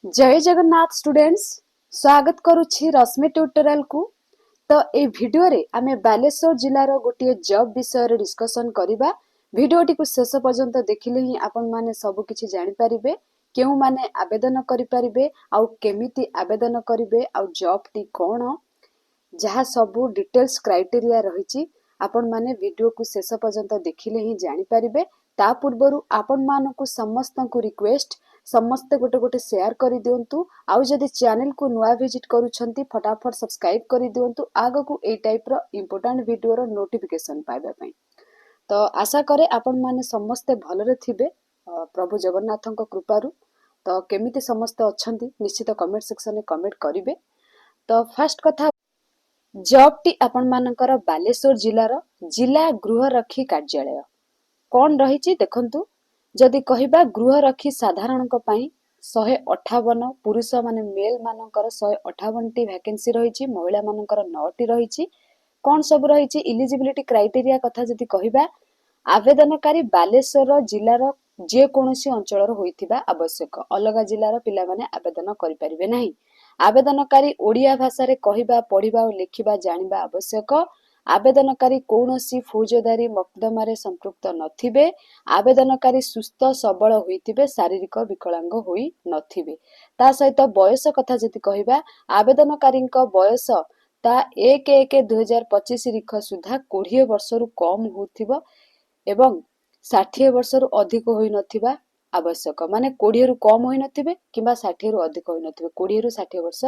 जय जगन्नाथ स्टूडेंट्स स्वागत करुछि रश्मि ट्यूटोरियल को। तो ए वीडियो रे आमे बालेश्वर जिल्लार गोटे जॉब विषय रे डिस्कशन करिबा। वीडियोटी को शेष पर्यंत देखिले ही आपण माने सब किछि जानि परिबे, केउ माने आवेदन करि परिबे आउ केमिति आवेदन करिबे आउ जॉब टी कोन जहा सबु डिटेल्स क्राइटेरिया रहिछि आपण माने वीडियो को शेष पर्यंत देखिले ही जानि परिबे। ता पूर्वरु आपण मानकु समस्त को रिक्वेस्ट समस्त गोटे गोटे शेयर करि दियंतु आउ जदि चैनल को नुआ विजिट करूछंती फटाफट सब्सक्राइब करि दियंतु आगो को ए टाइप रो इंपोर्टेंट वीडियो रो नोटिफिकेशन पाइबा पई। तो आशा करे आपण माने समस्त भलरे थिबे प्रभु जगन्नाथଙ୍କ कृपारु। तो केमिति समस्त अछंती निश्चित कमेंट सेक्शन में कमेंट करिवे। तो फर्स्ट कथा जॉब टी आपण मानकर बालेश्वर जिल्लार जिला गृहरक्षी कार्यालय कौन रही देखंतु। जदि कहिबा गृहरक्षी साधारणक पई 158 पुरुष माने मेल मानकर 158 टी वैकेंसी रही, महिला मानकर 9 टी रही। कौन सब रही इलिजिबिलिटी क्राइटेरिया कथा जदि कहिबा आवेदनकारी बालेश्वर जिल्लार जे कोनोसी अंचलर होइथिबा आवश्यक, अलगा जिल्लार पिला माने आवेदन करि परिबे नाही। आवेदनकारी ओडिया भाषा रे कहिबा पढिबा और लिखिबा जानिबा आवश्यक। आवेदनकारी कौनसी फौजदारी मकदमारे संपृक्त नथिबे। आवेदनकारी सुस्थ सबल होइथिबे, शारीरिक विकलांग होई नथिबे। ता सहित बयस कथा जदि कहिबा आवेदनकारीक बयस ता 1/1/2025 तारीख सुधा 20 वर्षरु कम होथिबो एवं 60 वर्षरु अधिक होई नथिबा आवश्यक। माने 20 रु कम होई नथिबे किबा 60 रु अधिक होई नथिबे, 20 रु 60 वर्ष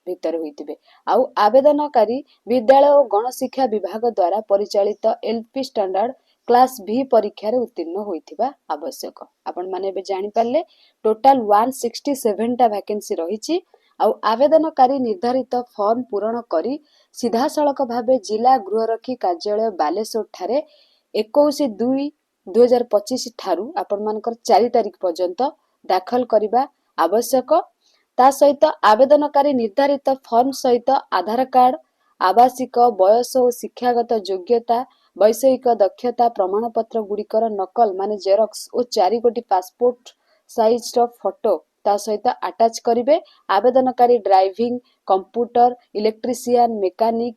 भितर होइथिबे। आउ आवेदनकारी विद्यालय और गणशिक्षा विभाग द्वारा परिचालित एलपी स्टैंडर्ड क्लास भी परीक्षा रे उत्तीर्ण होइथिबा आवश्यक। आपण माने बे जानि पारले टोटल 167 टा वैकेंसी रहिछि। आउ आवेदनकारी निर्धारित फॉर्म पूरण करी सीधा सड़क भाबे जिला गृहरक्षी कार्यालय बालेश्वर ठारे 21/2/2025 ठारू आपण मानकर 4 तारिख पर्यंत दाखल करिबा आवश्यक। ता सहित आवेदनकारी निर्धारित फॉर्म सहित आधार कार्ड, आवासिक बयस और शिक्षागत योग्यता, वैषयिक दक्षता प्रमाण पत्र गुड़िकर नकल माने जेरक्स और 4 गोटी पासपोर्ट साइज रो फोटो ता सहित अटैच करिवे। आवेदनकारी driving, computer, electrician, mechanic,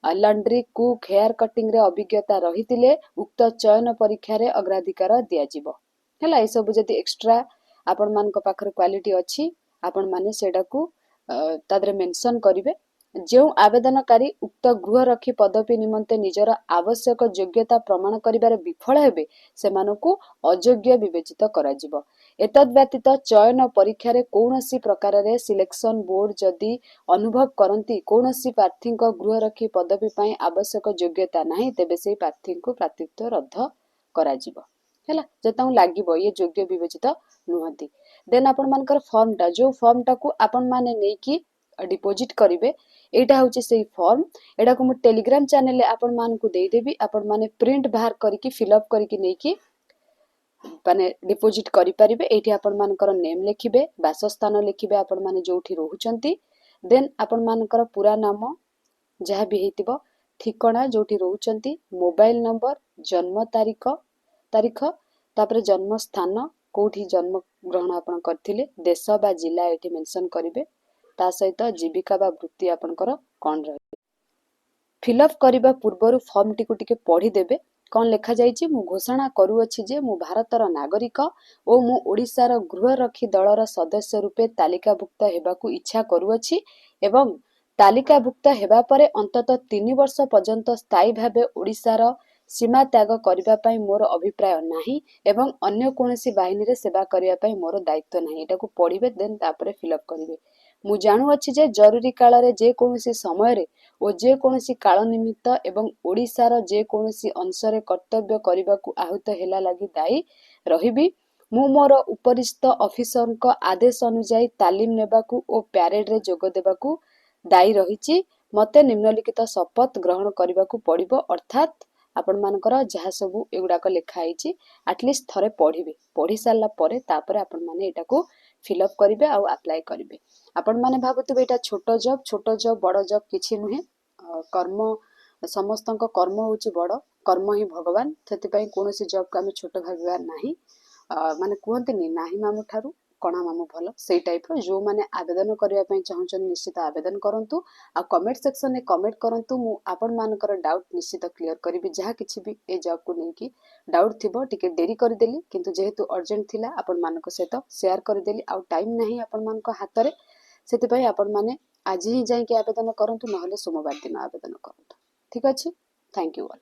laundry, cook, hair cutting रे अभिज्ञता रहितिले उक्त चयन परीक्षा रे अग्राधिकार दिया जिवो। हला ए सब जति एक्स्ट्रा आपण मानक पाखर क्वालिटी अछि आपण माने सेडा को तादरे मेंशन करिवे। जो आवेदनकारी उक्त गृहरक्षी पदवी निमंते निजर आवश्यक योग्यता प्रमाण करिबारे विफल हेबे सेमानकु अयोग्य विवेचित कराजिवो। एतद व्यतीत चयन परीक्षा रे कौनसी प्रकार रे सिलेक्शन बोर्ड जदि अनुभव करंती कौनसी प्रार्थी गृहरक्षी पदवी पई आवश्यक योग्यता नाही तेबे से प्रार्थी को प्रार्थीत्व रद्द कराजिवो। हैला जताउ लागिवो ये योग्य विवेचित नुहंती। देन आपण मानकर फॉर्म टा जो फॉर्म टा को आपण माने नै कि डिपोजिट करिवे एटा होची सेही फॉर्म। एटा को मु टेलीग्राम चैनल ले आपण मान को देई देबी। आपण माने प्रिंट बाहर करिकि फिल अप करिकि नै कि माने डिपोजिट करि परिबे। एठी आपण मानकर नेम लिखिबे, वासस्थान लिखिबे आपण माने जोठी रहउचंती। देन आपण मानकर पूरा नाम जहा भी हेतिबो, ठिकाना जोठी रहउचंती, मोबाइल नंबर, जन्म तारीख तापर जन्म स्थान कोठी जन्म ग्रहण आपण करथिले, देश बा जिला एठी मेंशन करिवे। ता सहित जीविका बा वृत्ति आपनकर कोन रहे। फिलअप करिबा पूर्वरु फॉर्म टिकु टिके पढ़ी देबे। कोन लेखा जाइछि मु घोषणा करू अछि जे मु भारतर नागरिक ओ मु ओडिसार गृहरक्षी दलर सदस्य रूपे तालिकाभुक्त हेबाकू इच्छा करू अछि एवं तालिकाभुक्त हेबा परे अंततः 3 वर्ष पर्यंत स्थायी भाबे ओडिसार सीमा त्याग करिबा पई मोर अभिप्राय नाही एवं अन्य कोनोसी बाहिनी रे सेवा करिया पई मोर दायित्व नाही। एटा को पढ़िबे देन तापरे फिलअप करिवे। मु जानु अछि जे जरूरी काल रे जे कोनोसी समय रे ओ जे कोनोसी काल निमित्त एवं ओडिसार जे कोनोसी अंशरे कर्तव्य करिबाकू आहुत हेला लागि दायी रहिबी। मु मोर उपरिस्थ ऑफिसरक आदेश अनुसार तालीम नेबाकू ओ पैरेड रे जोग देबाकू दायी रहिछि। मते निम्नलिखित शपथ ग्रहण करिबाकू पड़िबो अर्थात आपण मानकर जहा सब एगुडाक लेखा आइछि एटलिस्ट थरे पढ़िबे। पढ़ी सारला परे तापरे आपण माने एटा को फिलअप करिवे आ अप्लाई करिवे। आपण माने भाबुतबे एटा छोट जॉब बड़ जॉब किछि नुहे। कर्म समस्तक कर्म होछि बड़, कर्म ही भगवान। सेति पई कोनोसी जॉब का हम छोट भाबिबा नाही। माने कहंतनी नाही मामु ठारू कणा मामू भल से टाइप जो मैंने आवेदन करने चाहूँ निश्चित आवेदन करूँ आ कमेंट सेक्शन में कमेंट करूँ मु आपण मानकर डाउट निश्चित क्लियर करी जहाँ किसी भी ए जॉब को लेकिन डाउट थी टिके डेरी करदेली किंतु जेहेतु अर्जेंट थिला आपण मानक सहित शेयर करदेली आ टाइम नहीं आपण मानक हाथ में से आपण माने आज ही जाइए आवेदन करूँ ना सोमवार दिन आवेदन करूँ। ठीक अच्छे, थैंक यू ऑल।